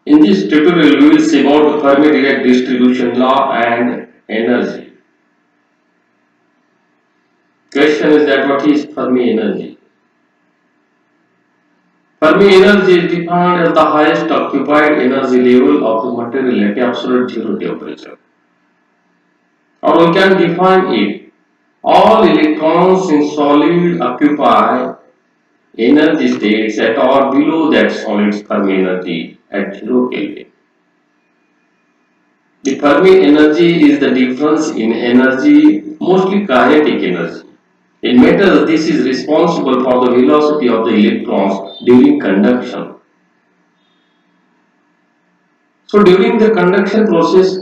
In this tutorial, we will see about the Fermi-Dirac distribution law and energy. Question is that what is Fermi energy? Fermi energy is defined as the highest occupied energy level of the material at absolute zero temperature. Or we can define it. All electrons in solid occupy energy states at or below that solid's Fermi energy at 0 Kelvin. The Fermi energy is the difference in energy, mostly kinetic energy. In metals, this is responsible for the velocity of the electrons during conduction. So during the conduction process,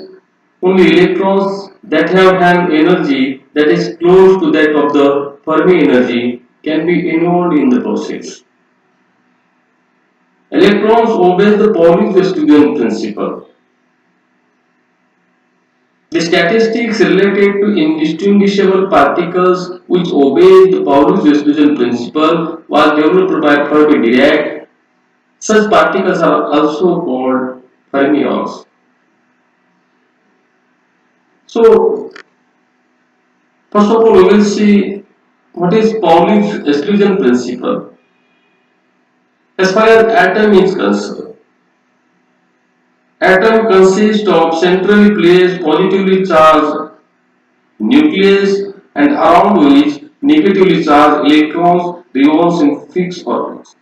only electrons that have an energy that is close to that of the Fermi energy can be involved in the process. Electrons obey the Pauli-Westphalian principle. The statistics related to indistinguishable particles which obey the Pauli-Westphalian principle was developed by Fermi-Dirac. Such particles are also called fermions. So, first of all, we will see what is Pauli's exclusion principle. As far as atom is concerned, atom consists of centrally placed positively charged nucleus and around which negatively charged electrons revolve in fixed orbits.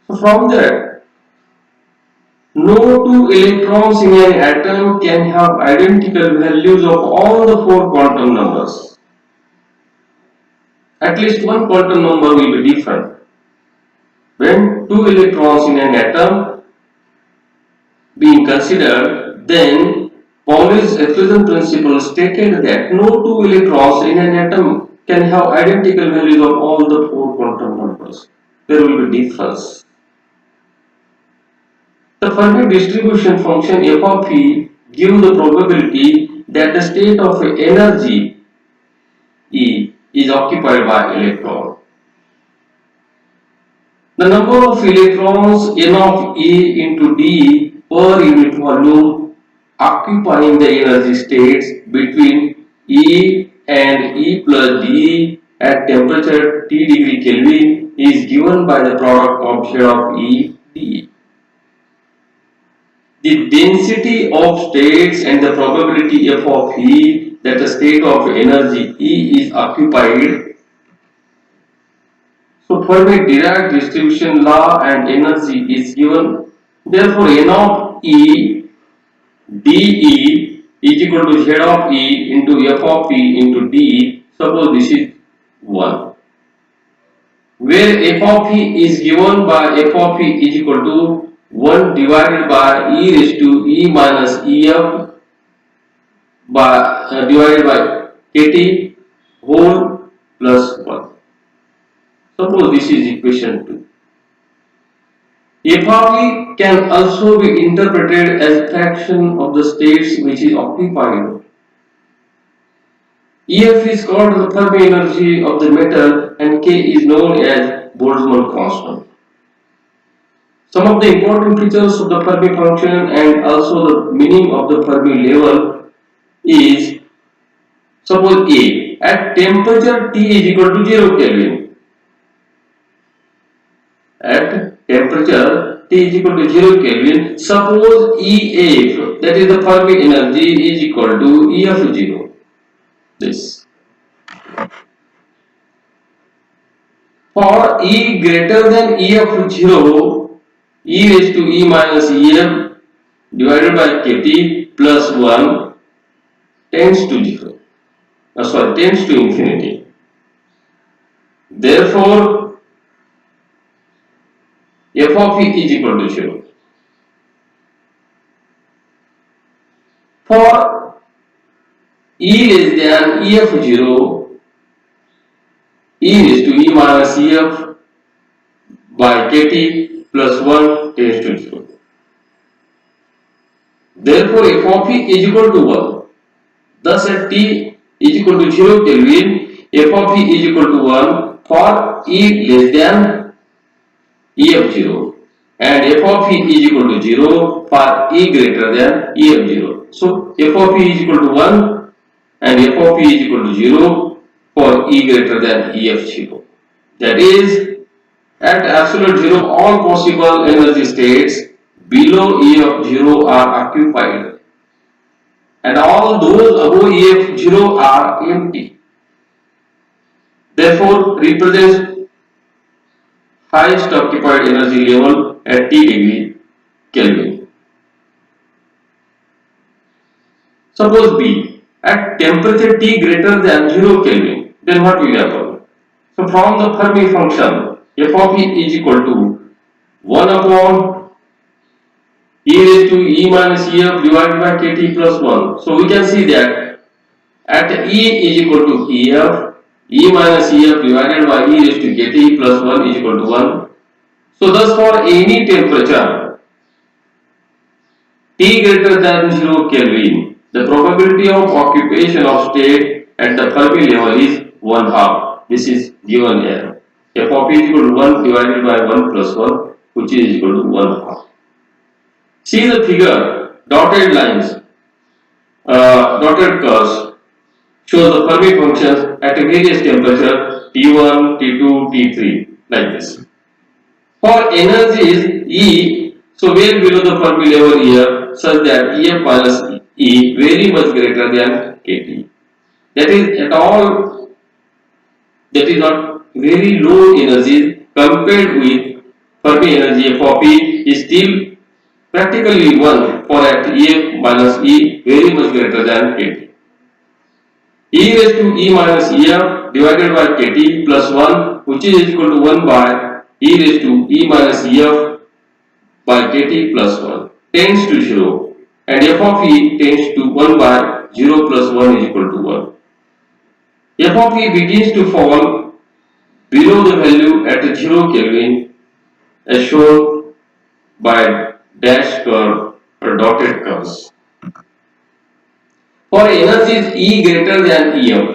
So from that, no two electrons in an atom can have identical values of all the four quantum numbers. At least one quantum number will be different. When two electrons in an atom being considered, then Pauli's exclusion principle stated that no two electrons in an atom can have identical values of all the four quantum numbers. There will be difference. The Fermi distribution function f of E gives the probability that the state of energy E is occupied by electron. The number of electrons n of E into d per unit volume occupying the energy states between E and E plus d at temperature T degree Kelvin is given by the product of Z of E d. The density of states and the probability f of E that the state of energy E is occupied. So Fermi-Dirac distribution law and energy is given. Therefore, n of E dE is equal to Z of E into f of E into d. Suppose this is 1. Where f of E is given by f of E is equal to 1 divided by e raised to e minus ef by divided by kt whole plus 1. Suppose this is equation 2. F of E can also be interpreted as a fraction of the states which is occupied. Ef is called the Fermi energy of the metal and K is known as Boltzmann constant. Some of the important features of the Fermi function and also the meaning of the Fermi level is, suppose A, at temperature T is equal to 0 Kelvin. At temperature T is equal to 0 Kelvin, suppose EF, that is the Fermi energy, is equal to EF0. This. For E greater than EF0, e raised to e minus ef divided by kt plus 1 tends to 0. Tends to infinity. Therefore, f of E is equal to 0. For E less than EF0, e raised to e minus ef by kt plus 1 tends to 0. Therefore, f of E is equal to 1. Thus, at T is equal to 0 Kelvin, f of E is equal to 1 for E less than EF0 and f of e is equal to 0 for e greater than e of 0. So f of e is equal to 1 and f of e is equal to 0 for e greater than e of 0. That is, at absolute 0 all possible energy states below e of 0 are occupied and all those above e of 0 are empty. Therefore, represents highest occupied energy level at T degree Kelvin. Suppose B, at temperature T greater than 0 Kelvin, then what will happen? So from the Fermi function, f of e is equal to 1 upon e raised to e minus ef divided by kt plus 1. So we can see that at e is equal to ef, e minus ef divided by e raised to kt plus 1 is equal to 1. So thus for any temperature T greater than 0 Kelvin, the probability of occupation of state at the Fermi level is 1/2. This is given here. F of e is equal to 1 divided by 1 plus 1, which is equal to 1/2. See the figure, dotted lines, dotted curves shows the Fermi functions at a various temperature T1, T2, T3 like this. For energies E, so well below the Fermi level here, such that Ef minus E very much greater than kT. That is at all, that is not very low energy compared with Fermi energy f of E is still practically 1 for at Ef minus E very much greater than kT. E raised to E minus Ef divided by kT plus 1, which is equal to 1 by e raised to e minus ef by kt plus 1 tends to 0 and f of e tends to 1 by 0 plus 1 is equal to 1. F of e begins to fall below the value at 0 Kelvin as shown by dash curve or dotted curves. For energies E greater than Ef,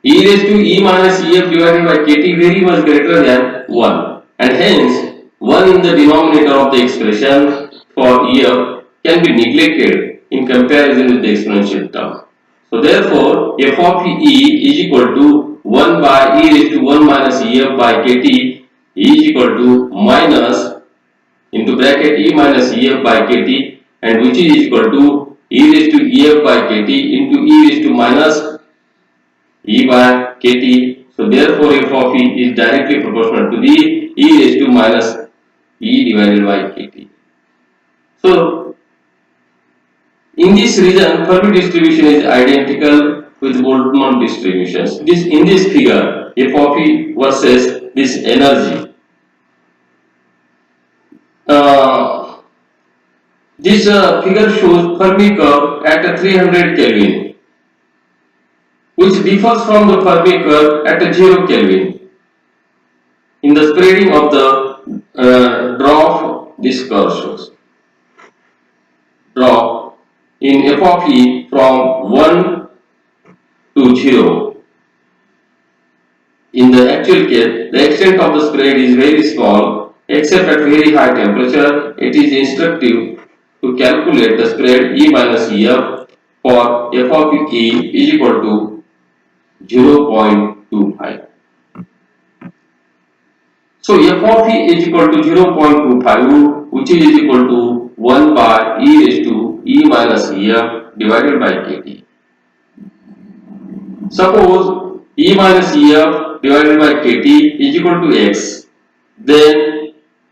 e raised to e minus ef divided by kt very much greater than 1 and hence 1 in the denominator of the expression for ef can be neglected in comparison with the exponential term. So therefore f of e is equal to 1 by e raised to 1 minus ef by kt is equal to minus into bracket e minus ef by kt and which is equal to e raised to ef by kt into e raised to minus e by kt. So therefore f of e is directly proportional to the e raised to minus e divided by kt. So in this region Fermi distribution is identical with Boltzmann distributions. This in this figure f of e versus this energy. This figure shows Fermi curve at 300 Kelvin, which differs from the Fermi curve at 0 Kelvin in the spreading of the drop. This curve shows drop in f of e from 1 to 0. In the actual case, the extent of the spread is very small, except at very high temperature. It is instructive to calculate the spread E minus Ef for f of e is equal to 0.25. So f of e is equal to 0.25, which is equal to 1 by e raised to e minus ef divided by kt. Suppose e minus ef divided by kt is equal to x, then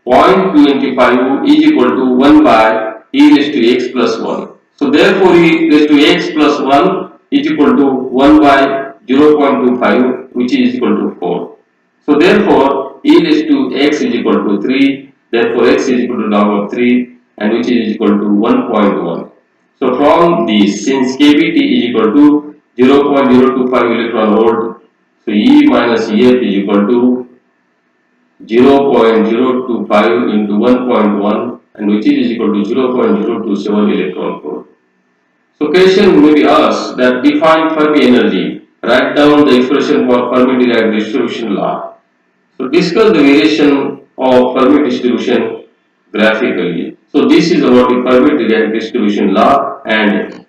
0.25 is equal to 1 by e raised to x plus 1. So therefore e raised to x plus 1 is equal to 1 by 0.25, which is equal to 4. So therefore e raised to x is equal to 3, therefore x is equal to log of 3 and which is equal to 1.1. So from this, since kBt is equal to 0.025 electron volt, so E minus Ef is equal to 0.025 into 1.1 and which is equal to 0.027 electron volt. So question may be asked that define Fermi energy, write down the expression for Fermi-Dirac distribution law. So discuss the variation of Fermi distribution graphically. So this is about the Purvey distribution law, and